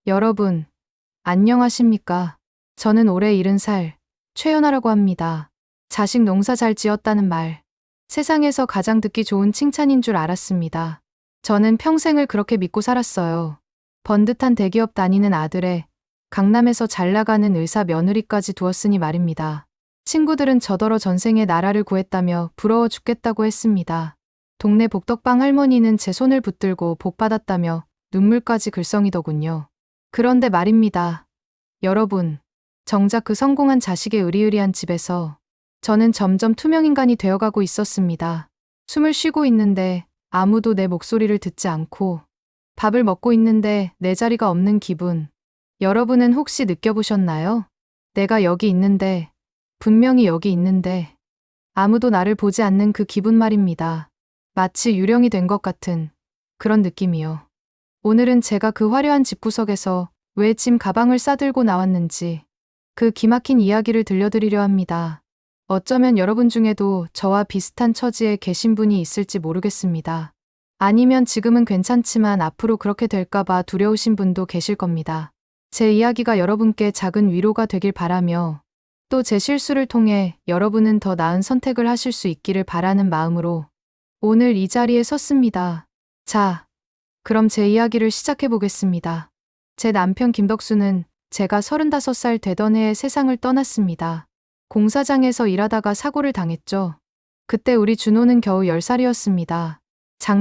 여러분, 안녕하십니까? 저는 올해 70살, 최연아라고 합니다. 자식 농사 잘 지었다는 말, 세상에서 가장 듣기 좋은 칭찬인 줄 알았습니다. 저는 평생을 그렇게 믿고 살았어요. 번듯한 대기업 다니는 아들에 강남에서 잘 나가는 의사 며느리까지 두었으니 말입니다. 친구들은 저더러 전생에 나라를 구했다며 부러워 죽겠다고 했습니다. 동네 복덕방 할머니는 제 손을 붙들고 복 받았다며 눈물까지 글썽이더군요. 그런데 말입니다. 여러분, 정작 그 성공한 자식의 으리으리한 집에서 저는 점점 투명인간이 되어가고 있었습니다. 숨을 쉬고 있는데 아무도 내 목소리를 듣지 않고 밥을 먹고 있는데 내 자리가 없는 기분. 여러분은 혹시 느껴보셨나요? 내가 여기 있는데, 분명히 여기 있는데 아무도 나를 보지 않는 그 기분 말입니다. 마치 유령이 된 것 같은 그런 느낌이요. 오늘은 제가 그 화려한 집구석에서 왜 짐 가방을 싸들고 나왔는지 그 기막힌 이야기를 들려드리려 합니다. 어쩌면 여러분 중에도 저와 비슷한 처지에 계신 분이 있을지 모르겠습니다. 아니면 지금은 괜찮지만 앞으로 그렇게 될까봐 두려우신 분도 계실 겁니다. 제 이야기가 여러분께 작은 위로가 되길 바라며 또 제 실수를 통해 여러분은 더 나은 선택을 하실 수 있기를 바라는 마음으로 오늘 이 자리에 섰습니다. 자, 그럼 제 이야기를 시작해 보겠습니다. 제 남편 김덕수는 제가 35살 되던 해에 세상을 떠났습니다. 공사장에서 일하다가 사고를 당했죠. 그때 우리 준호는 겨우 10살이었습니다.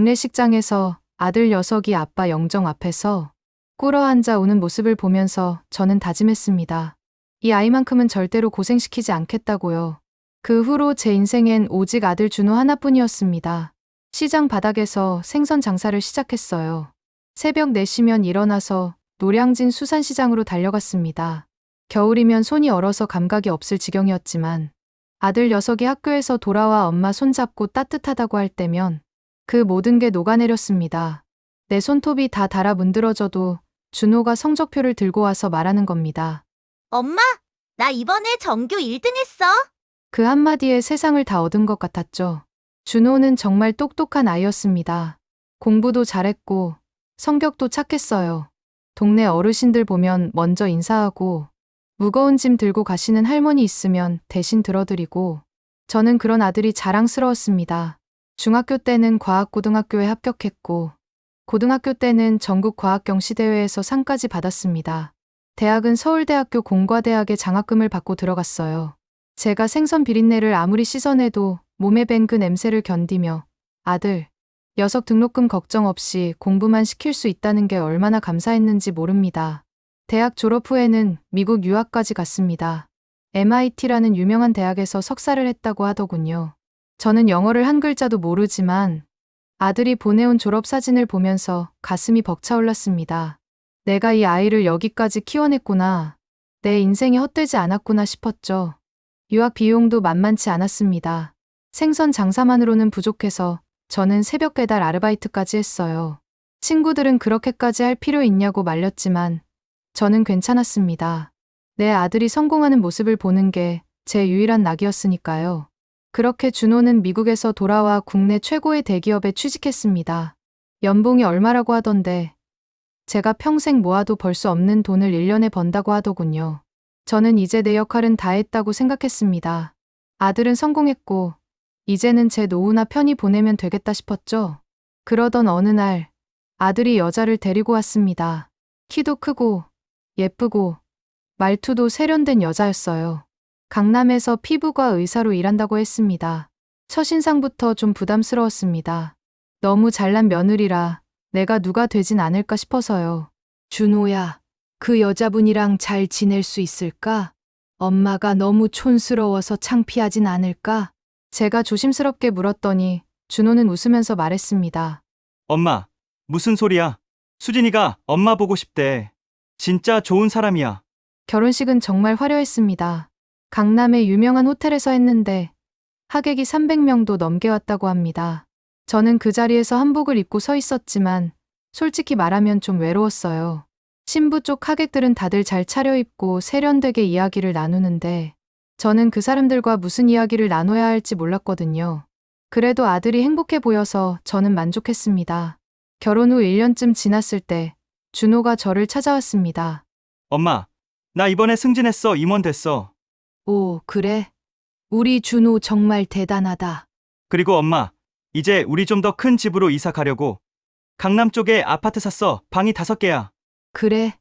장례식장에서 아들 녀석이 아빠 영정 앞에서 꿇어앉아 우는 모습을 보면서 저는 다짐했습니다. 이 아이만큼은 절대로 고생시키지 않겠다고요. 그 후로 제 인생엔 오직 아들 준호 하나뿐이었습니다. 시장 바닥에서 생선 장사를 시작했어요. 새벽 4시면 일어나서 노량진 수산시장으로 달려갔습니다. 겨울이면 손이 얼어서 감각이 없을 지경이었지만 아들 녀석이 학교에서 돌아와 엄마 손잡고 따뜻하다고 할 때면 그 모든 게 녹아내렸습니다. 내 손톱이 다 닳아 문드러져도 준호가 성적표를 들고 와서 말하는 겁니다. 엄마, 나 이번에 전교 1등 했어. 그 한마디에 세상을 다 얻은 것 같았죠. 준호는 정말 똑똑한 아이였습니다. 공부도 잘했고 성격도 착했어요. 동네 어르신들 보면 먼저 인사하고 무거운 짐 들고 가시는 할머니 있으면 대신 들어드리고 저는 그런 아들이 자랑스러웠습니다. 중학교 때는 과학고등학교에 합격했고 고등학교 때는 전국 과학경시대회에서 상까지 받았습니다. 대학은 서울대학교 공과대학에 장학금을 받고 들어갔어요. 제가 생선 비린내를 아무리 씻어내도 몸에 밴 그 냄새를 견디며 아들, 녀석 등록금 걱정 없이 공부만 시킬 수 있다는 게 얼마나 감사했는지 모릅니다. 대학 졸업 후에는 미국 유학까지 갔습니다. MIT라는 유명한 대학에서 석사를 했다고 하더군요. 저는 영어를 한 글자도 모르지만 아들이 보내온 졸업사진을 보면서 가슴이 벅차올랐습니다. 내가 이 아이를 여기까지 키워냈구나. 내 인생이 헛되지 않았구나 싶었죠. 유학 비용도 만만치 않았습니다. 생선 장사만으로는 부족해서 저는 새벽 배달 아르바이트까지 했어요. 친구들은 그렇게까지 할 필요 있냐고 말렸지만 저는 괜찮았습니다. 내 아들이 성공하는 모습을 보는 게 제 유일한 낙이었으니까요. 그렇게 준호는 미국에서 돌아와 국내 최고의 대기업에 취직했습니다. 연봉이 얼마라고 하던데 제가 평생 모아도 벌 수 없는 돈을 1년에 번다고 하더군요. 저는 이제 내 역할은 다 했다고 생각했습니다. 아들은 성공했고 이제는 제 노후나 편히 보내면 되겠다 싶었죠. 그러던 어느 날 아들이 여자를 데리고 왔습니다. 키도 크고 예쁘고 말투도 세련된 여자였어요. 강남에서 피부과 의사로 일한다고 했습니다. 첫인상부터 좀 부담스러웠습니다. 너무 잘난 며느리라 내가 누가 되진 않을까 싶어서요. 준호야, 그 여자분이랑 잘 지낼 수 있을까? 엄마가 너무 촌스러워서 창피하진 않을까? 제가 조심스럽게 물었더니 준호는 웃으면서 말했습니다. 엄마, 무슨 소리야? 수진이가 엄마 보고 싶대. 진짜 좋은 사람이야. 결혼식은 정말 화려했습니다. 강남의 유명한 호텔에서 했는데 하객이 300명도 넘게 왔다고 합니다. 저는 그 자리에서 한복을 입고 서 있었지만 솔직히 말하면 좀 외로웠어요. 신부 쪽 하객들은 다들 잘 차려입고 세련되게 이야기를 나누는데 저는 그 사람들과 무슨 이야기를 나눠야 할지 몰랐거든요. 그래도 아들이 행복해 보여서 저는 만족했습니다. 결혼 후 1년쯤 지났을 때 준호가 저를 찾아왔습니다. 엄마, 나 이번에 승진했어. 임원 됐어. 오, 그래? 우리 준호 정말 대단하다. 그리고 엄마, 이제 우리 좀 더 큰 집으로 이사 가려고. 강남 쪽에 아파트 샀어. 방이 5개야. 그래?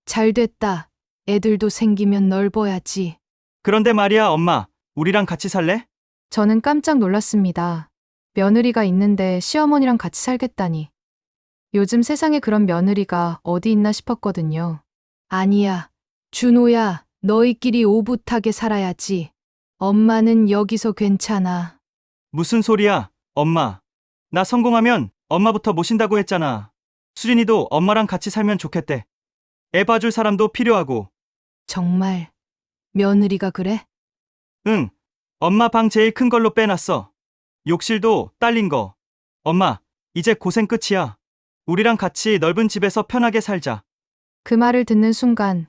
잘 됐다. 애들도 생기면 넓어야지. 그런데 말이야, 엄마, 우리랑 같이 살래? 저는 깜짝 놀랐습니다. 며느리가 있는데 시어머니랑 같이 살겠다니. 요즘 세상에 그런 며느리가 어디 있나 싶었거든요. 아니야. 준호야, 너희끼리 오붓하게 살아야지. 엄마는 여기서 괜찮아. 무슨 소리야, 엄마. 나 성공하면 엄마부터 모신다고 했잖아. 수진이도 엄마랑 같이 살면 좋겠대. 애 봐줄 사람도 필요하고. 정말 며느리가 그래? 응, 엄마 방 제일 큰 걸로 빼놨어. 욕실도 딸린 거. 엄마, 이제 고생 끝이야. 우리랑 같이 넓은 집에서 편하게 살자. 그 말을 듣는 순간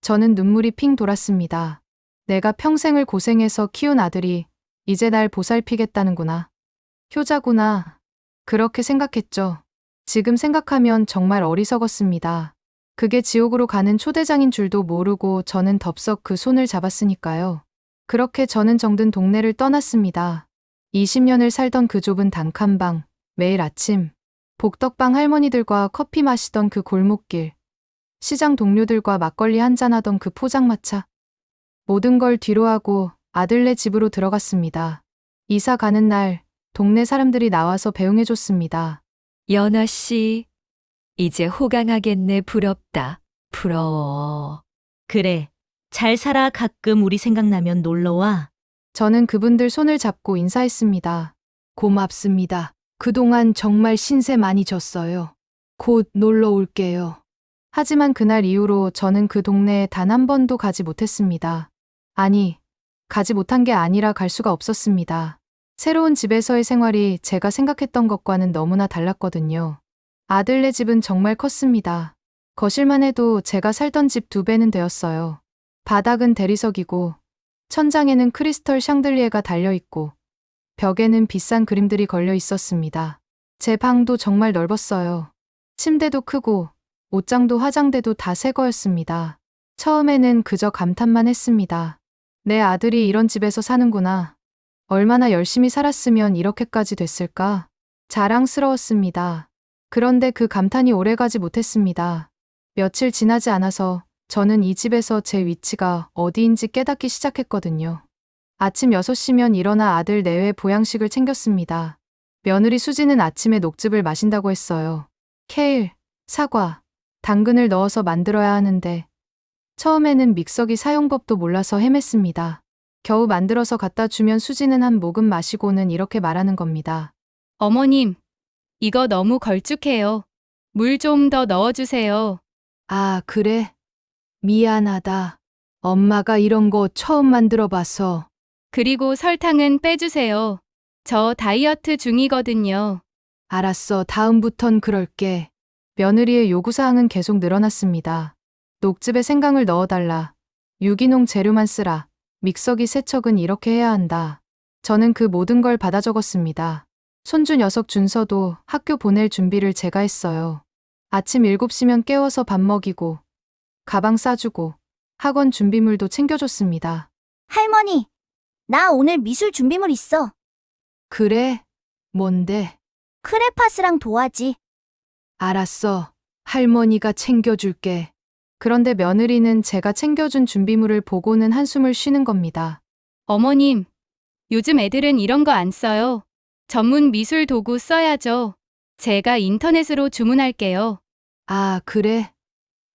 저는 눈물이 핑 돌았습니다. 내가 평생을 고생해서 키운 아들이 이제 날 보살피겠다는구나. 효자구나. 그렇게 생각했죠. 지금 생각하면 정말 어리석었습니다. 그게 지옥으로 가는 초대장인 줄도 모르고 저는 덥석 그 손을 잡았으니까요. 그렇게 저는 정든 동네를 떠났습니다. 20년을 살던 그 좁은 단칸방, 매일 아침, 복덕방 할머니들과 커피 마시던 그 골목길, 시장 동료들과 막걸리 한잔하던 그 포장마차. 모든 걸 뒤로하고 아들네 집으로 들어갔습니다. 이사 가는 날 동네 사람들이 나와서 배웅해줬습니다. 연아 씨, 이제 호강하겠네. 부럽다. 부러워. 그래. 잘 살아. 가끔 우리 생각나면 놀러와. 저는 그분들 손을 잡고 인사했습니다. 고맙습니다. 그동안 정말 신세 많이 졌어요. 곧 놀러 올게요. 하지만 그날 이후로 저는 그 동네에 단 한 번도 가지 못했습니다. 아니, 가지 못한 게 아니라 갈 수가 없었습니다. 새로운 집에서의 생활이 제가 생각했던 것과는 너무나 달랐거든요. 아들네 집은 정말 컸습니다. 거실만 해도 제가 살던 집 2배는 되었어요. 바닥은 대리석이고 천장에는 크리스털 샹들리에가 달려있고 벽에는 비싼 그림들이 걸려 있었습니다. 제 방도 정말 넓었어요. 침대도 크고 옷장도 화장대도 다 새 거였습니다. 처음에는 그저 감탄만 했습니다. 내 아들이 이런 집에서 사는구나. 얼마나 열심히 살았으면 이렇게까지 됐을까? 자랑스러웠습니다. 그런데 그 감탄이 오래가지 못했습니다. 며칠 지나지 않아서 저는 이 집에서 제 위치가 어디인지 깨닫기 시작했거든요. 아침 6시면 일어나 아들 내외 보양식을 챙겼습니다. 며느리 수지는 아침에 녹즙을 마신다고 했어요. 케일, 사과, 당근을 넣어서 만들어야 하는데 처음에는 믹서기 사용법도 몰라서 헤맸습니다. 겨우 만들어서 갖다 주면 수지는 한 모금 마시고는 이렇게 말하는 겁니다. 어머님, 이거 너무 걸쭉해요. 물 좀 더 넣어주세요. 아, 그래? 미안하다. 엄마가 이런 거 처음 만들어 봐서. 그리고 설탕은 빼주세요. 저 다이어트 중이거든요. 알았어. 다음부턴 그럴게. 며느리의 요구사항은 계속 늘어났습니다. 녹즙에 생강을 넣어달라. 유기농 재료만 쓰라. 믹서기 세척은 이렇게 해야 한다. 저는 그 모든 걸 받아 적었습니다. 손주 녀석 준서도 학교 보낼 준비를 제가 했어요. 아침 7시면 깨워서 밥 먹이고 가방 싸주고 학원 준비물도 챙겨줬습니다. 할머니, 나 오늘 미술 준비물 있어. 그래? 뭔데? 크레파스랑 도화지. 알았어. 할머니가 챙겨줄게. 그런데 며느리는 제가 챙겨준 준비물을 보고는 한숨을 쉬는 겁니다. 어머님, 요즘 애들은 이런 거 안 써요. 전문 미술 도구 써야죠. 제가 인터넷으로 주문할게요. 아, 그래?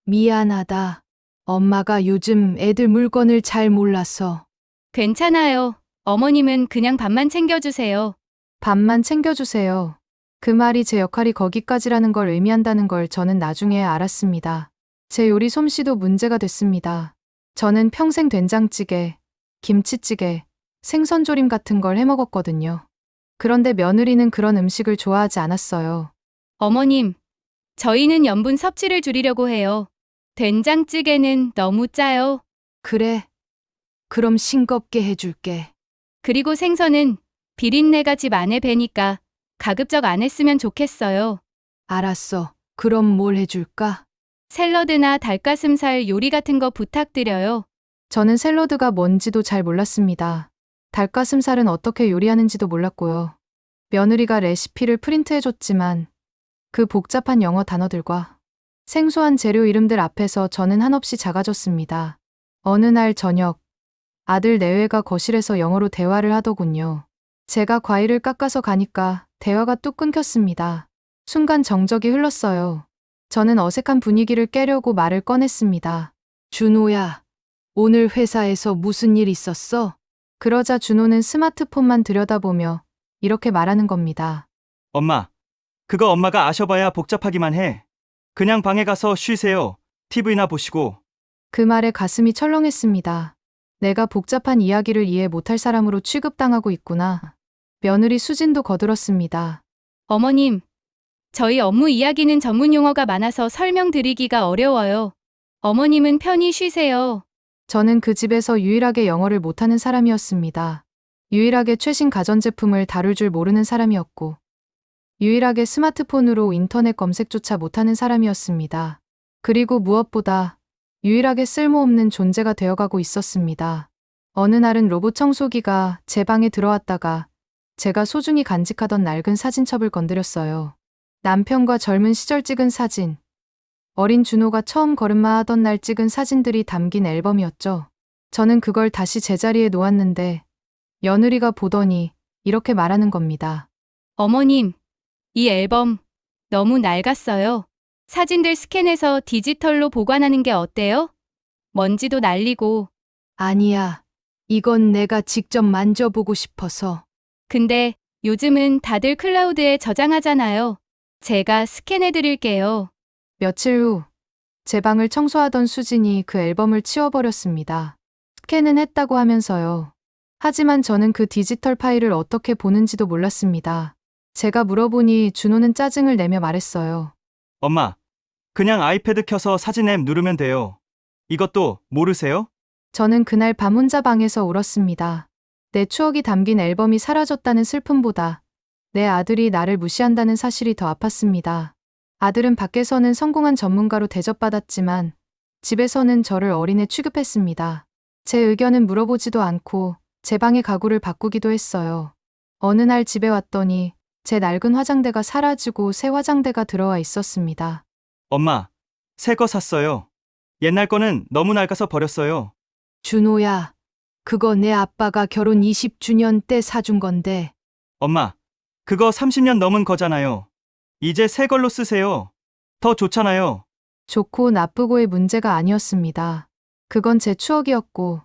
미안하다. 엄마가 요즘 애들 물건을 잘 몰라서. 괜찮아요. 어머님은 그냥 밥만 챙겨주세요. 밥만 챙겨주세요. 그 말이 제 역할이 거기까지라는 걸 의미한다는 걸 저는 나중에 알았습니다. 제 요리 솜씨도 문제가 됐습니다. 저는 평생 된장찌개, 김치찌개, 생선조림 같은 걸 해먹었거든요. 그런데 며느리는 그런 음식을 좋아하지 않았어요. 어머님, 저희는 염분 섭취를 줄이려고 해요. 된장찌개는 너무 짜요. 그래. 그럼 싱겁게 해줄게. 그리고 생선은 비린내가 집 안에 배니까 가급적 안 했으면 좋겠어요. 알았어. 그럼 뭘 해줄까? 샐러드나 닭가슴살 요리 같은 거 부탁드려요. 저는 샐러드가 뭔지도 잘 몰랐습니다. 닭가슴살은 어떻게 요리하는지도 몰랐고요. 며느리가 레시피를 프린트해줬지만 그 복잡한 영어 단어들과 생소한 재료 이름들 앞에서 저는 한없이 작아졌습니다. 어느 날 저녁, 아들 내외가 거실에서 영어로 대화를 하더군요. 제가 과일을 깎아서 가니까 대화가 뚝 끊겼습니다. 순간 정적이 흘렀어요. 저는 어색한 분위기를 깨려고 말을 꺼냈습니다. 준호야, 오늘 회사에서 무슨 일 있었어? 그러자 준호는 스마트폰만 들여다보며 이렇게 말하는 겁니다. 엄마, 그거 엄마가 아셔봐야 복잡하기만 해. 그냥 방에 가서 쉬세요. TV나 보시고. 그 말에 가슴이 철렁했습니다. 내가 복잡한 이야기를 이해 못할 사람으로 취급당하고 있구나. 며느리 수진도 거들었습니다. 어머님, 저희 업무 이야기는 전문 용어가 많아서 설명드리기가 어려워요. 어머님은 편히 쉬세요. 저는 그 집에서 유일하게 영어를 못하는 사람이었습니다. 유일하게 최신 가전제품을 다룰 줄 모르는 사람이었고, 유일하게 스마트폰으로 인터넷 검색조차 못하는 사람이었습니다. 그리고 무엇보다 유일하게 쓸모없는 존재가 되어가고 있었습니다. 어느 날은 로봇 청소기가 제 방에 들어왔다가 제가 소중히 간직하던 낡은 사진첩을 건드렸어요. 남편과 젊은 시절 찍은 사진, 어린 준호가 처음 걸음마 하던 날 찍은 사진들이 담긴 앨범이었죠. 저는 그걸 다시 제자리에 놓았는데 며느리가 보더니 이렇게 말하는 겁니다. 어머님, 이 앨범 너무 낡았어요. 사진들 스캔해서 디지털로 보관하는 게 어때요? 먼지도 날리고. 아니야, 이건 내가 직접 만져보고 싶어서. 근데 요즘은 다들 클라우드에 저장하잖아요. 제가 스캔해 드릴게요. 며칠 후, 제 방을 청소하던 수진이 그 앨범을 치워버렸습니다. 스캔은 했다고 하면서요. 하지만 저는 그 디지털 파일을 어떻게 보는지도 몰랐습니다. 제가 물어보니 준호는 짜증을 내며 말했어요. 엄마, 그냥 아이패드 켜서 사진 앱 누르면 돼요. 이것도 모르세요? 저는 그날 밤 혼자 방에서 울었습니다. 내 추억이 담긴 앨범이 사라졌다는 슬픔보다 내 아들이 나를 무시한다는 사실이 더 아팠습니다. 아들은 밖에서는 성공한 전문가로 대접받았지만 집에서는 저를 어린애 취급했습니다. 제 의견은 물어보지도 않고 제 방의 가구를 바꾸기도 했어요. 어느 날 집에 왔더니 제 낡은 화장대가 사라지고 새 화장대가 들어와 있었습니다. 엄마, 새 거 샀어요. 옛날 거는 너무 낡아서 버렸어요. 준호야, 그거 내 아빠가 결혼 20주년 때 사준 건데. 엄마, 그거 30년 넘은 거잖아요. 이제 새 걸로 쓰세요. 더 좋잖아요. 좋고 나쁘고의 문제가 아니었습니다. 그건 제 추억이었고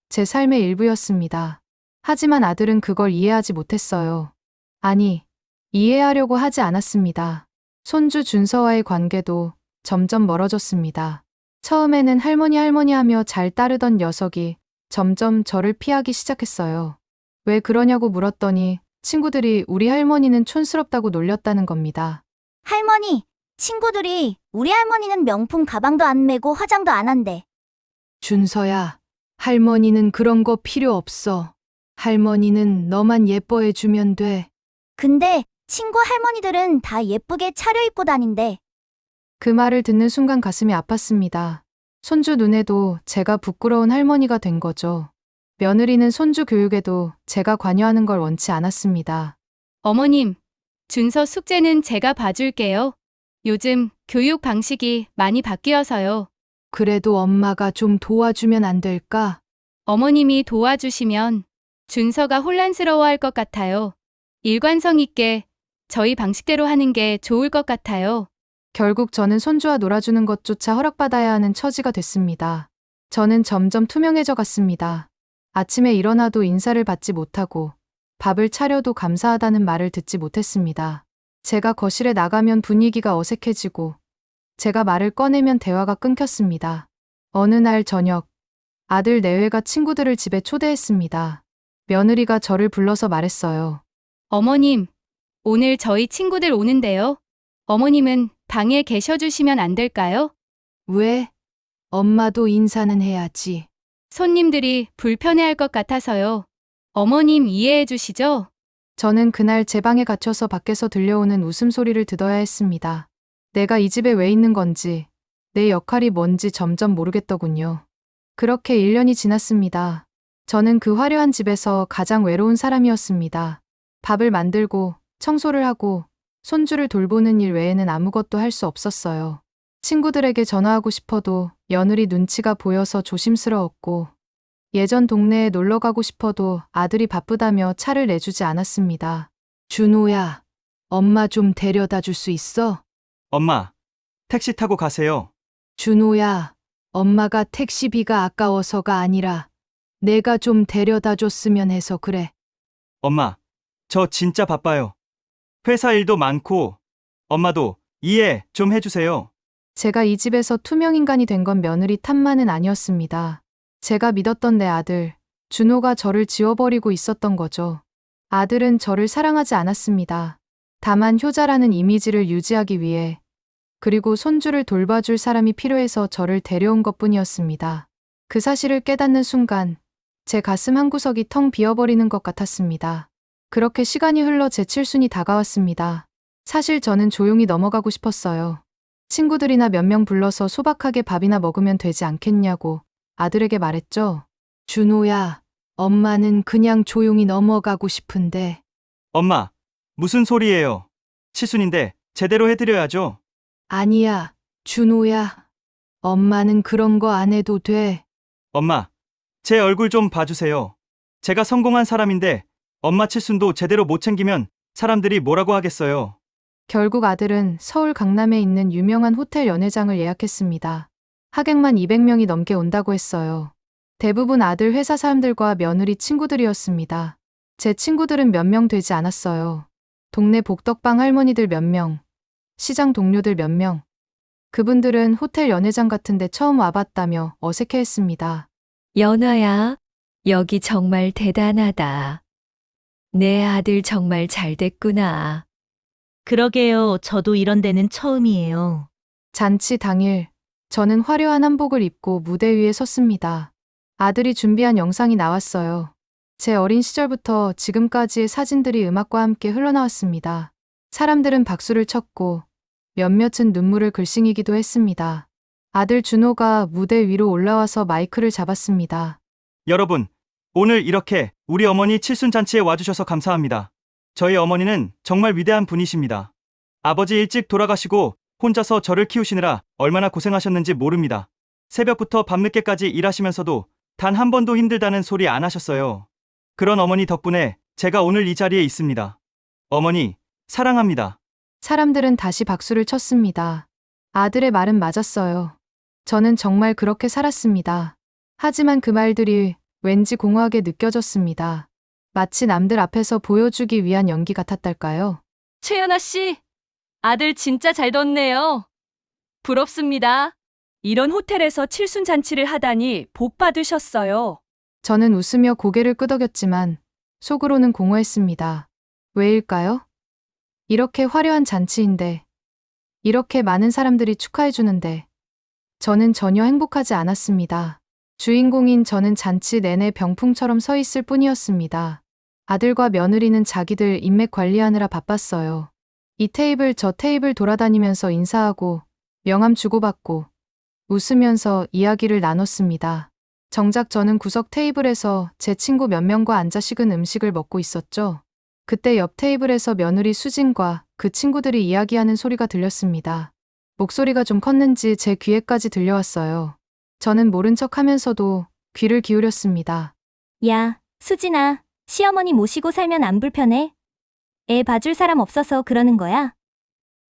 제 삶의 일부였습니다. 하지만 아들은 그걸 이해하지 못했어요. 아니, 이해하려고 하지 않았습니다. 손주 준서와의 관계도 점점 멀어졌습니다. 처음에는 할머니 하며 잘 따르던 녀석이 점점 저를 피하기 시작했어요. 왜 그러냐고 물었더니 친구들이 우리 할머니는 촌스럽다고 놀렸다는 겁니다. 할머니, 친구들이 우리 할머니는 명품 가방도 안 메고 화장도 안 한대. 준서야, 할머니는 그런 거 필요 없어. 할머니는 너만 예뻐해 주면 돼. 근데 친구 할머니들은 다 예쁘게 차려입고 다닌대. 그 말을 듣는 순간 가슴이 아팠습니다. 손주 눈에도 제가 부끄러운 할머니가 된 거죠. 며느리는 손주 교육에도 제가 관여하는 걸 원치 않았습니다. 어머님, 준서 숙제는 제가 봐줄게요. 요즘 교육 방식이 많이 바뀌어서요. 그래도 엄마가 좀 도와주면 안 될까? 어머님이 도와주시면 준서가 혼란스러워할 것 같아요. 일관성 있게 저희 방식대로 하는 게 좋을 것 같아요. 결국 저는 손주와 놀아주는 것조차 허락받아야 하는 처지가 됐습니다. 저는 점점 투명해져 갔습니다. 아침에 일어나도 인사를 받지 못하고 밥을 차려도 감사하다는 말을 듣지 못했습니다. 제가 거실에 나가면 분위기가 어색해지고 제가 말을 꺼내면 대화가 끊겼습니다. 어느 날 저녁, 아들 내외가 친구들을 집에 초대했습니다. 며느리가 저를 불러서 말했어요. 어머님, 오늘 저희 친구들 오는데요. 어머님은 방에 계셔주시면 안 될까요? 왜? 엄마도 인사는 해야지. 손님들이 불편해할 것 같아서요. 어머님 이해해 주시죠? 저는 그날 제 방에 갇혀서 밖에서 들려오는 웃음소리를 들어야 했습니다. 내가 이 집에 왜 있는 건지, 내 역할이 뭔지 점점 모르겠더군요. 그렇게 1년이 지났습니다. 저는 그 화려한 집에서 가장 외로운 사람이었습니다. 밥을 만들고 청소를 하고 손주를 돌보는 일 외에는 아무것도 할 수 없었어요. 친구들에게 전화하고 싶어도 며느리 눈치가 보여서 조심스러웠고 예전 동네에 놀러 가고 싶어도 아들이 바쁘다며 차를 내주지 않았습니다. 준호야, 엄마 좀 데려다 줄 수 있어? 엄마, 택시 타고 가세요. 준호야, 엄마가 택시비가 아까워서가 아니라 내가 좀 데려다 줬으면 해서 그래. 엄마, 저 진짜 바빠요. 회사 일도 많고, 엄마도 이해 좀 해주세요. 제가 이 집에서 투명인간이 된 건 며느리 탓만은 아니었습니다. 제가 믿었던 내 아들, 준호가 저를 지워버리고 있었던 거죠. 아들은 저를 사랑하지 않았습니다. 다만 효자라는 이미지를 유지하기 위해, 그리고 손주를 돌봐줄 사람이 필요해서 저를 데려온 것뿐이었습니다. 그 사실을 깨닫는 순간, 제 가슴 한구석이 텅 비어버리는 것 같았습니다. 그렇게 시간이 흘러 제 칠순이 다가왔습니다. 사실 저는 조용히 넘어가고 싶었어요. 친구들이나 몇 명 불러서 소박하게 밥이나 먹으면 되지 않겠냐고 아들에게 말했죠. 준호야, 엄마는 그냥 조용히 넘어가고 싶은데. 엄마, 무슨 소리예요? 칠순인데 제대로 해드려야죠. 아니야, 준호야. 엄마는 그런 거 안 해도 돼. 엄마, 제 얼굴 좀 봐주세요. 제가 성공한 사람인데 엄마 칠순도 제대로 못 챙기면 사람들이 뭐라고 하겠어요. 결국 아들은 서울 강남에 있는 유명한 호텔 연회장을 예약했습니다. 하객만 200명이 넘게 온다고 했어요. 대부분 아들 회사 사람들과 며느리 친구들이었습니다. 제 친구들은 몇 명 되지 않았어요. 동네 복덕방 할머니들 몇 명, 시장 동료들 몇 명. 그분들은 호텔 연회장 같은데 처음 와봤다며 어색해했습니다. 연아야, 여기 정말 대단하다. 내 아들 정말 잘 됐구나. 그러게요. 저도 이런 데는 처음이에요. 잔치 당일, 저는 화려한 한복을 입고 무대 위에 섰습니다. 아들이 준비한 영상이 나왔어요. 제 어린 시절부터 지금까지의 사진들이 음악과 함께 흘러나왔습니다. 사람들은 박수를 쳤고 몇몇은 눈물을 글썽이기도 했습니다. 아들 준호가 무대 위로 올라와서 마이크를 잡았습니다. 여러분, 오늘 이렇게 우리 어머니 칠순잔치에 와주셔서 감사합니다. 저희 어머니는 정말 위대한 분이십니다. 아버지 일찍 돌아가시고 혼자서 저를 키우시느라 얼마나 고생하셨는지 모릅니다. 새벽부터 밤늦게까지 일하시면서도 단 한 번도 힘들다는 소리 안 하셨어요. 그런 어머니 덕분에 제가 오늘 이 자리에 있습니다. 어머니, 사랑합니다. 사람들은 다시 박수를 쳤습니다. 아들의 말은 맞았어요. 저는 정말 그렇게 살았습니다. 하지만 그 말들이 왠지 공허하게 느껴졌습니다. 마치 남들 앞에서 보여주기 위한 연기 같았달까요? 최연아 씨, 아들 진짜 잘 뒀네요. 부럽습니다. 이런 호텔에서 칠순 잔치를 하다니 복 받으셨어요. 저는 웃으며 고개를 끄덕였지만 속으로는 공허했습니다. 왜일까요? 이렇게 화려한 잔치인데, 이렇게 많은 사람들이 축하해주는데, 저는 전혀 행복하지 않았습니다. 주인공인 저는 잔치 내내 병풍처럼 서 있을 뿐이었습니다. 아들과 며느리는 자기들 인맥 관리하느라 바빴어요. 이 테이블 저 테이블 돌아다니면서 인사하고 명함 주고받고 웃으면서 이야기를 나눴습니다. 정작 저는 구석 테이블에서 제 친구 몇 명과 앉아 식은 음식을 먹고 있었죠. 그때 옆 테이블에서 며느리 수진과 그 친구들이 이야기하는 소리가 들렸습니다. 목소리가 좀 컸는지 제 귀에까지 들려왔어요. 저는 모른 척 하면서도 귀를 기울였습니다. 야, 수진아, 시어머니 모시고 살면 안 불편해? 애 봐줄 사람 없어서 그러는 거야?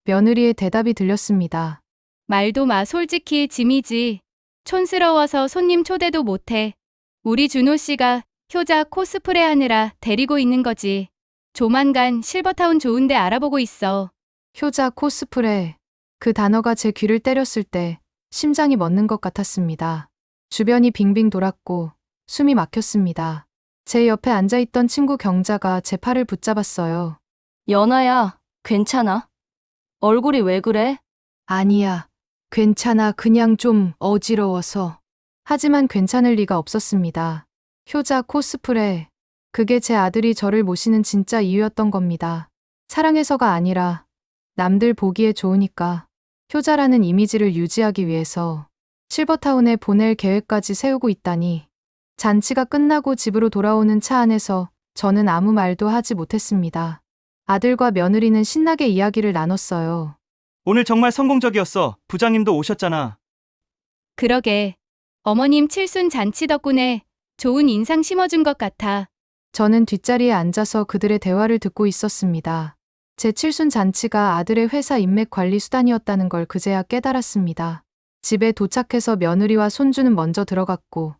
며느리의 대답이 들렸습니다. 말도 마, 솔직히 짐이지. 촌스러워서 손님 초대도 못해. 우리 준호 씨가 효자 코스프레 하느라 데리고 있는 거지. 조만간 실버타운 좋은데 알아보고 있어. 효자 코스프레. 그 단어가 제 귀를 때렸을 때 심장이 멎는 것 같았습니다. 주변이 빙빙 돌았고 숨이 막혔습니다. 제 옆에 앉아있던 친구 경자가 제 팔을 붙잡았어요. 연아야, 괜찮아? 얼굴이 왜 그래? 아니야. 괜찮아. 그냥 좀 어지러워서. 하지만 괜찮을 리가 없었습니다. 효자 코스프레. 그게 제 아들이 저를 모시는 진짜 이유였던 겁니다. 사랑해서가 아니라 남들 보기에 좋으니까. 효자라는 이미지를 유지하기 위해서 실버타운에 보낼 계획까지 세우고 있다니. 잔치가 끝나고 집으로 돌아오는 차 안에서 저는 아무 말도 하지 못했습니다. 아들과 며느리는 신나게 이야기를 나눴어요. 오늘 정말 성공적이었어. 부장님도 오셨잖아. 그러게. 어머님 칠순 잔치 덕분에 좋은 인상 심어준 것 같아. 저는 뒷자리에 앉아서 그들의 대화를 듣고 있었습니다. 제 칠순 잔치가 아들의 회사 인맥 관리 수단이었다는 걸 그제야 깨달았습니다. 집에 도착해서 며느리와 손주는 먼저 들어갔고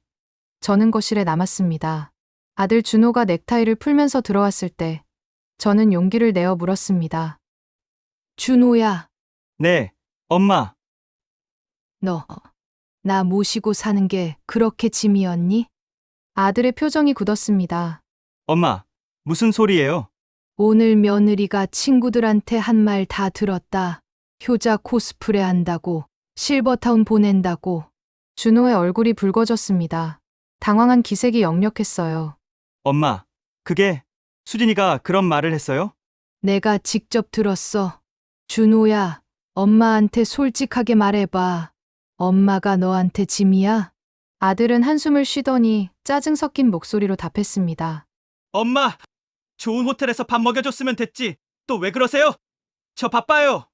저는 거실에 남았습니다. 아들 준호가 넥타이를 풀면서 들어왔을 때 저는 용기를 내어 물었습니다. 준호야, 네, 엄마. 너 나 모시고 사는 게 그렇게 짐이었니? 아들의 표정이 굳었습니다. 엄마, 무슨 소리예요? 오늘 며느리가 친구들한테 한 말 다 들었다. 효자 코스프레 한다고, 실버타운 보낸다고. 준호의 얼굴이 붉어졌습니다. 당황한 기색이 역력했어요. 엄마, 그게 수진이가 그런 말을 했어요? 내가 직접 들었어. 준호야, 엄마한테 솔직하게 말해봐. 엄마가 너한테 짐이야? 아들은 한숨을 쉬더니 짜증 섞인 목소리로 답했습니다. 엄마, 좋은 호텔에서 밥 먹여줬으면 됐지. 또 왜 그러세요? 저 바빠요.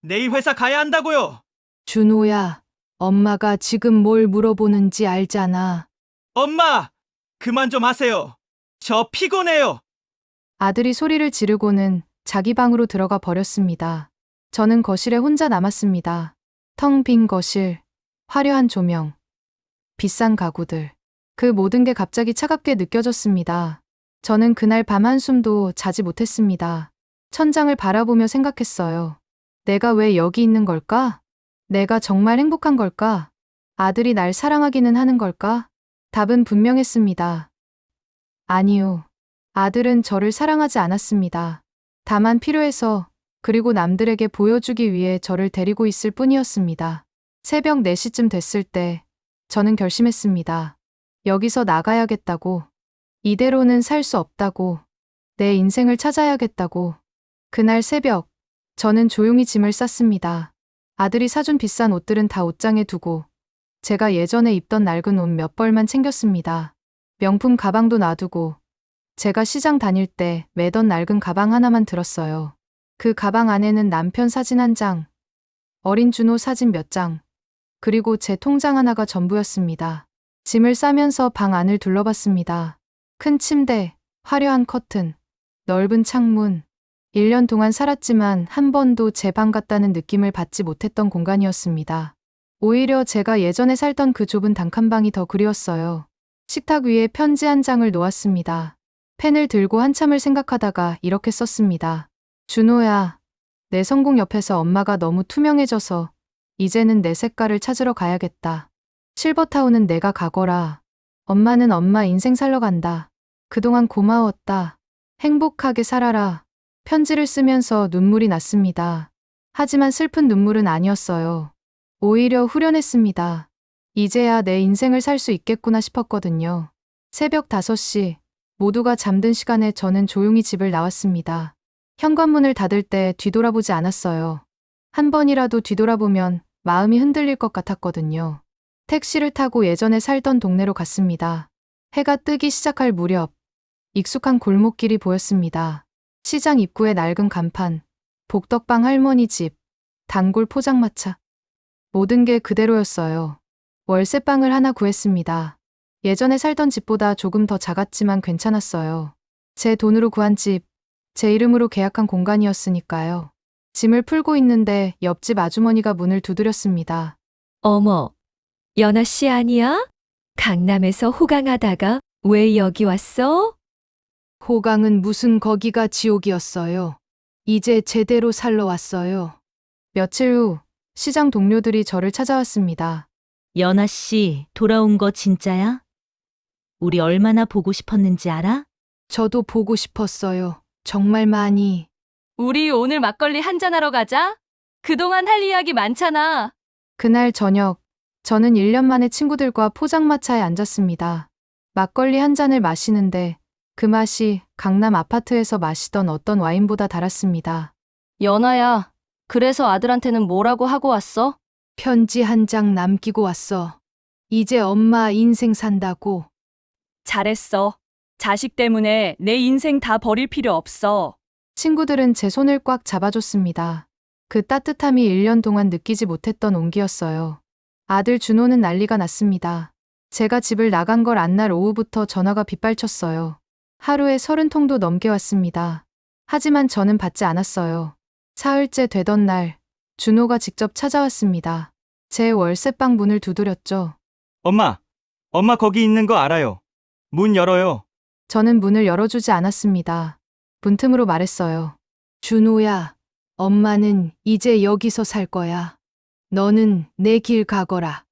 내일 회사 가야 한다고요. 준호야, 엄마가 지금 뭘 물어보는지 알잖아. 엄마, 그만 좀 하세요. 저 피곤해요. 아들이 소리를 지르고는 자기 방으로 들어가 버렸습니다. 저는 거실에 혼자 남았습니다. 텅 빈 거실, 화려한 조명, 비싼 가구들. 그 모든 게 갑자기 차갑게 느껴졌습니다. 저는 그날 밤 한숨도 자지 못했습니다. 천장을 바라보며 생각했어요. 내가 왜 여기 있는 걸까? 내가 정말 행복한 걸까? 아들이 날 사랑하기는 하는 걸까? 답은 분명했습니다. 아니요. 아들은 저를 사랑하지 않았습니다. 다만 필요해서, 그리고 남들에게 보여주기 위해 저를 데리고 있을 뿐이었습니다. 새벽 4시쯤 됐을 때 저는 결심했습니다. 여기서 나가야겠다고. 이대로는 살 수 없다고. 내 인생을 찾아야겠다고. 그날 새벽, 저는 조용히 짐을 쌌습니다. 아들이 사준 비싼 옷들은 다 옷장에 두고 제가 예전에 입던 낡은 옷 몇 벌만 챙겼습니다. 명품 가방도 놔두고 제가 시장 다닐 때 매던 낡은 가방 하나만 들었어요. 그 가방 안에는 남편 사진 한 장, 어린 준호 사진 몇 장, 그리고 제 통장 하나가 전부였습니다. 짐을 싸면서 방 안을 둘러봤습니다. 큰 침대, 화려한 커튼, 넓은 창문. 1년 동안 살았지만 한 번도 제 방 같다는 느낌을 받지 못했던 공간이었습니다. 오히려 제가 예전에 살던 그 좁은 단칸방이 더 그리웠어요. 식탁 위에 편지 한 장을 놓았습니다. 펜을 들고 한참을 생각하다가 이렇게 썼습니다. 준호야, 내 성공 옆에서 엄마가 너무 투명해져서 이제는 내 색깔을 찾으러 가야겠다. 실버타운은 내가 가거라. 엄마는 엄마 인생 살러 간다. 그동안 고마웠다. 행복하게 살아라. 편지를 쓰면서 눈물이 났습니다. 하지만 슬픈 눈물은 아니었어요. 오히려 후련했습니다. 이제야 내 인생을 살 수 있겠구나 싶었거든요. 새벽 5시, 모두가 잠든 시간에 저는 조용히 집을 나왔습니다. 현관문을 닫을 때 뒤돌아보지 않았어요. 한 번이라도 뒤돌아보면 마음이 흔들릴 것 같았거든요. 택시를 타고 예전에 살던 동네로 갔습니다. 해가 뜨기 시작할 무렵, 익숙한 골목길이 보였습니다. 시장 입구에 낡은 간판, 복덕방 할머니 집, 단골 포장마차. 모든 게 그대로였어요. 월세방을 하나 구했습니다. 예전에 살던 집보다 조금 더 작았지만 괜찮았어요. 제 돈으로 구한 집, 제 이름으로 계약한 공간이었으니까요. 짐을 풀고 있는데 옆집 아주머니가 문을 두드렸습니다. 어머, 연아 씨 아니야? 강남에서 호강하다가 왜 여기 왔어? 호강은 무슨 거기가 지옥이었어요. 이제 제대로 살러 왔어요. 며칠 후 시장 동료들이 저를 찾아왔습니다. 연아 씨, 돌아온 거 진짜야? 우리 얼마나 보고 싶었는지 알아? 저도 보고 싶었어요. 정말 많이. 우리 오늘 막걸리 한잔하러 가자. 그동안 할 이야기 많잖아. 그날 저녁, 저는 1년 만에 친구들과 포장마차에 앉았습니다. 막걸리 한 잔을 마시는데 그 맛이 강남 아파트에서 마시던 어떤 와인보다 달았습니다. 연아야, 그래서 아들한테는 뭐라고 하고 왔어? 편지 한 장 남기고 왔어. 이제 엄마 인생 산다고. 잘했어. 자식 때문에 내 인생 다 버릴 필요 없어. 친구들은 제 손을 꽉 잡아줬습니다. 그 따뜻함이 1년 동안 느끼지 못했던 온기였어요. 아들 준호는 난리가 났습니다. 제가 집을 나간 걸 안 날 오후부터 전화가 빗발쳤어요. 하루에 30통도 넘게 왔습니다. 하지만 저는 받지 않았어요. 사흘째 되던 날, 준호가 직접 찾아왔습니다. 제 월세방 문을 두드렸죠. 엄마, 엄마 거기 있는 거 알아요. 문 열어요. 저는 문을 열어주지 않았습니다. 문틈으로 말했어요. 준호야, 엄마는 이제 여기서 살 거야. 너는 내 길 가거라.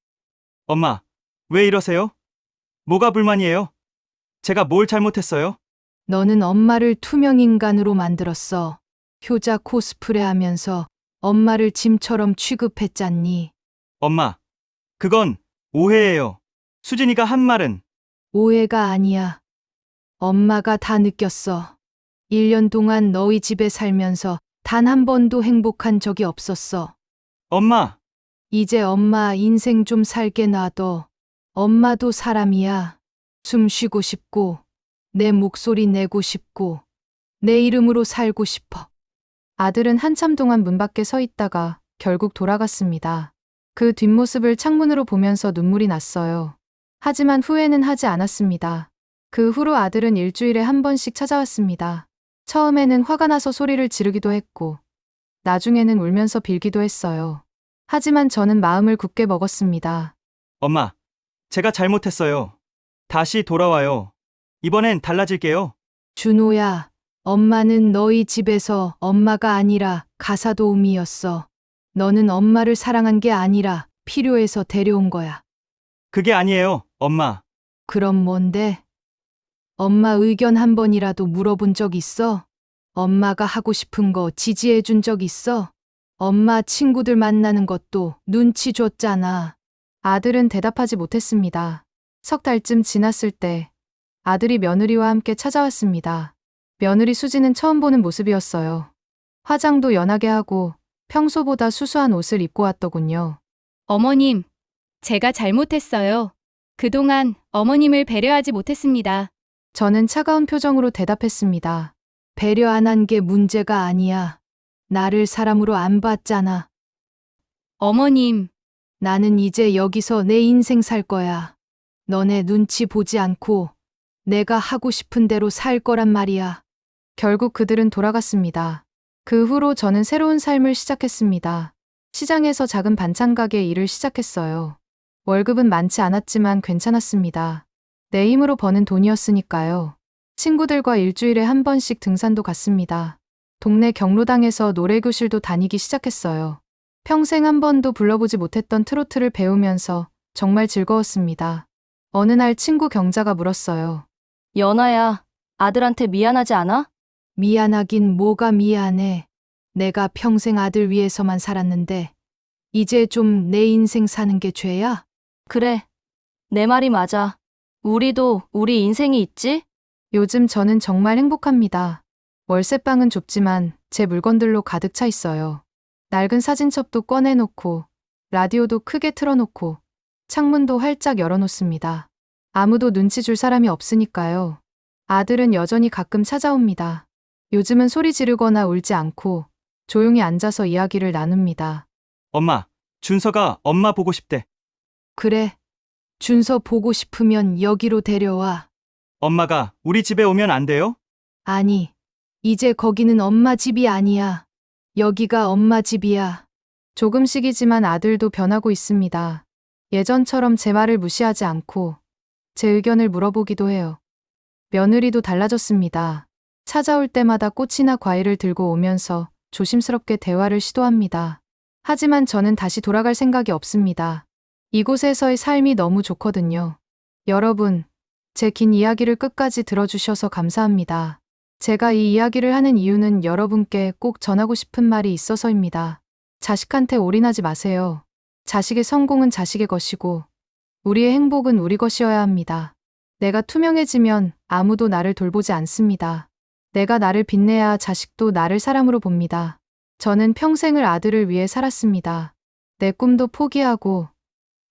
엄마, 왜 이러세요? 뭐가 불만이에요? 제가 뭘 잘못했어요? 너는 엄마를 투명인간으로 만들었어. 효자 코스프레 하면서 엄마를 짐처럼 취급했잖니. 엄마, 그건 오해예요. 수진이가 한 말은 오해가 아니야. 엄마가 다 느꼈어. 1년 동안 너희 집에 살면서 단 한 번도 행복한 적이 없었어. 엄마, 이제 엄마 인생 좀 살게 놔둬. 엄마도 사람이야. 숨 쉬고 싶고, 내 목소리 내고 싶고, 내 이름으로 살고 싶어. 아들은 한참 동안 문 밖에 서 있다가 결국 돌아갔습니다. 그 뒷모습을 창문으로 보면서 눈물이 났어요. 하지만 후회는 하지 않았습니다. 그 후로 아들은 일주일에 한 번씩 찾아왔습니다. 처음에는 화가 나서 소리를 지르기도 했고, 나중에는 울면서 빌기도 했어요. 하지만 저는 마음을 굳게 먹었습니다. 엄마, 제가 잘못했어요. 다시 돌아와요. 이번엔 달라질게요. 준호야, 엄마는 너희 집에서 엄마가 아니라 가사도우미였어. 너는 엄마를 사랑한 게 아니라 필요해서 데려온 거야. 그게 아니에요, 엄마. 그럼 뭔데? 엄마 의견 한 번이라도 물어본 적 있어? 엄마가 하고 싶은 거 지지해 준 적 있어? 엄마 친구들 만나는 것도 눈치 줬잖아. 아들은 대답하지 못했습니다. 석 달쯤 지났을 때 아들이 며느리와 함께 찾아왔습니다. 며느리 수지는 처음 보는 모습이었어요. 화장도 연하게 하고 평소보다 수수한 옷을 입고 왔더군요. 어머님, 제가 잘못했어요. 그동안 어머님을 배려하지 못했습니다. 저는 차가운 표정으로 대답했습니다. 배려 안 한 게 문제가 아니야. 나를 사람으로 안 봤잖아. 어머님, 나는 이제 여기서 내 인생 살 거야. 너네 눈치 보지 않고 내가 하고 싶은 대로 살 거란 말이야. 결국 그들은 돌아갔습니다. 그 후로 저는 새로운 삶을 시작했습니다. 시장에서 작은 반찬 가게 일을 시작했어요. 월급은 많지 않았지만 괜찮았습니다. 내 힘으로 버는 돈이었으니까요. 친구들과 일주일에 한 번씩 등산도 갔습니다. 동네 경로당에서 노래교실도 다니기 시작했어요. 평생 한 번도 불러보지 못했던 트로트를 배우면서 정말 즐거웠습니다. 어느 날 친구 경자가 물었어요. 연아야, 아들한테 미안하지 않아? 미안하긴 뭐가 미안해. 내가 평생 아들 위해서만 살았는데 이제 좀 내 인생 사는 게 죄야? 그래. 내 말이 맞아. 우리도 우리 인생이 있지? 요즘 저는 정말 행복합니다. 월세방은 좁지만 제 물건들로 가득 차 있어요. 낡은 사진첩도 꺼내놓고 라디오도 크게 틀어놓고 창문도 활짝 열어놓습니다. 아무도 눈치 줄 사람이 없으니까요. 아들은 여전히 가끔 찾아옵니다. 요즘은 소리 지르거나 울지 않고 조용히 앉아서 이야기를 나눕니다. 엄마, 준서가 엄마 보고 싶대. 그래. 준서 보고 싶으면 여기로 데려와. 엄마가 우리 집에 오면 안 돼요? 아니, 이제 거기는 엄마 집이 아니야. 여기가 엄마 집이야. 조금씩이지만 아들도 변하고 있습니다. 예전처럼 제 말을 무시하지 않고 제 의견을 물어보기도 해요. 며느리도 달라졌습니다. 찾아올 때마다 꽃이나 과일을 들고 오면서 조심스럽게 대화를 시도합니다. 하지만 저는 다시 돌아갈 생각이 없습니다. 이곳에서의 삶이 너무 좋거든요. 여러분, 제 긴 이야기를 끝까지 들어주셔서 감사합니다. 제가 이 이야기를 하는 이유는 여러분께 꼭 전하고 싶은 말이 있어서입니다. 자식한테 올인하지 마세요. 자식의 성공은 자식의 것이고, 우리의 행복은 우리 것이어야 합니다. 내가 투명해지면 아무도 나를 돌보지 않습니다. 내가 나를 빛내야 자식도 나를 사람으로 봅니다. 저는 평생을 아들을 위해 살았습니다. 내 꿈도 포기하고,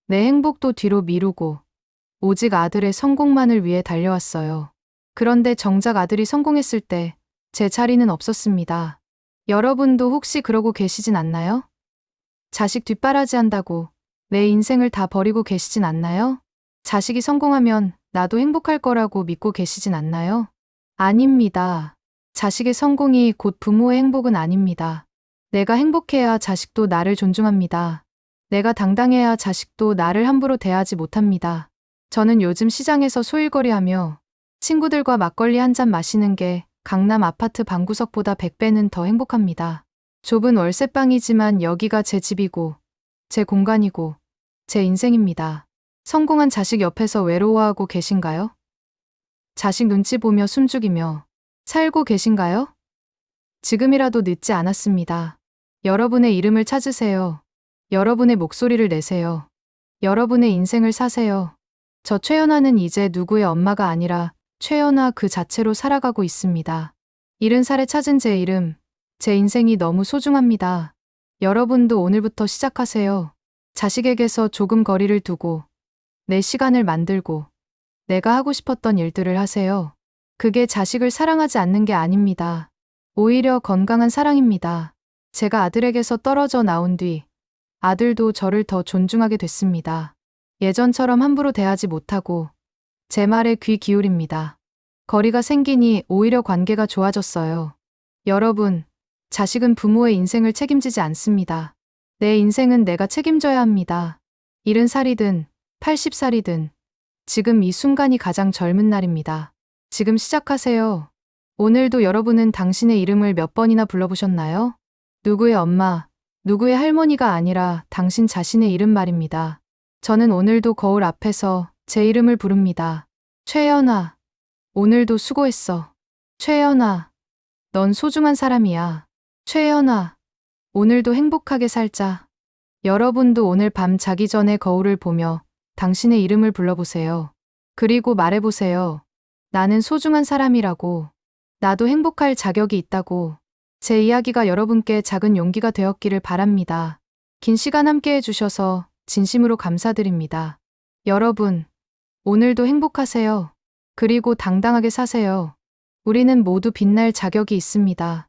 내 행복도 뒤로 미루고, 오직 아들의 성공만을 위해 달려왔어요. 그런데 정작 아들이 성공했을 때 제 자리는 없었습니다. 여러분도 혹시 그러고 계시진 않나요? 자식 뒷바라지 한다고 내 인생을 다 버리고 계시진 않나요? 자식이 성공하면 나도 행복할 거라고 믿고 계시진 않나요? 아닙니다. 자식의 성공이 곧 부모의 행복은 아닙니다. 내가 행복해야 자식도 나를 존중합니다. 내가 당당해야 자식도 나를 함부로 대하지 못합니다. 저는 요즘 시장에서 소일거리하며 친구들과 막걸리 한 잔 마시는 게 강남 아파트 방구석보다 100배는 더 행복합니다. 좁은 월세방이지만 여기가 제 집이고, 제 공간이고, 제 인생입니다. 성공한 자식 옆에서 외로워하고 계신가요? 자식 눈치 보며 숨죽이며 살고 계신가요? 지금이라도 늦지 않았습니다. 여러분의 이름을 찾으세요. 여러분의 목소리를 내세요. 여러분의 인생을 사세요. 저 최연아는 이제 누구의 엄마가 아니라 최연아 그 자체로 살아가고 있습니다. 70살에 찾은 제 이름, 제 인생이 너무 소중합니다. 여러분도 오늘부터 시작하세요. 자식에게서 조금 거리를 두고, 내 시간을 만들고, 내가 하고 싶었던 일들을 하세요. 그게 자식을 사랑하지 않는 게 아닙니다. 오히려 건강한 사랑입니다. 제가 아들에게서 떨어져 나온 뒤, 아들도 저를 더 존중하게 됐습니다. 예전처럼 함부로 대하지 못하고, 제 말에 귀 기울입니다. 거리가 생기니 오히려 관계가 좋아졌어요. 여러분, 자식은 부모의 인생을 책임지지 않습니다. 내 인생은 내가 책임져야 합니다. 70살이든 80살이든 지금 이 순간이 가장 젊은 날입니다. 지금 시작하세요. 오늘도 여러분은 당신의 이름을 몇 번이나 불러보셨나요? 누구의 엄마, 누구의 할머니가 아니라 당신 자신의 이름 말입니다. 저는 오늘도 거울 앞에서 제 이름을 부릅니다. 최연아, 오늘도 수고했어. 최연아, 넌 소중한 사람이야. 최연아, 오늘도 행복하게 살자. 여러분도 오늘 밤 자기 전에 거울을 보며 당신의 이름을 불러보세요. 그리고 말해보세요. 나는 소중한 사람이라고. 나도 행복할 자격이 있다고. 제 이야기가 여러분께 작은 용기가 되었기를 바랍니다. 긴 시간 함께 해주셔서 진심으로 감사드립니다. 여러분, 오늘도 행복하세요. 그리고 당당하게 사세요. 우리는 모두 빛날 자격이 있습니다.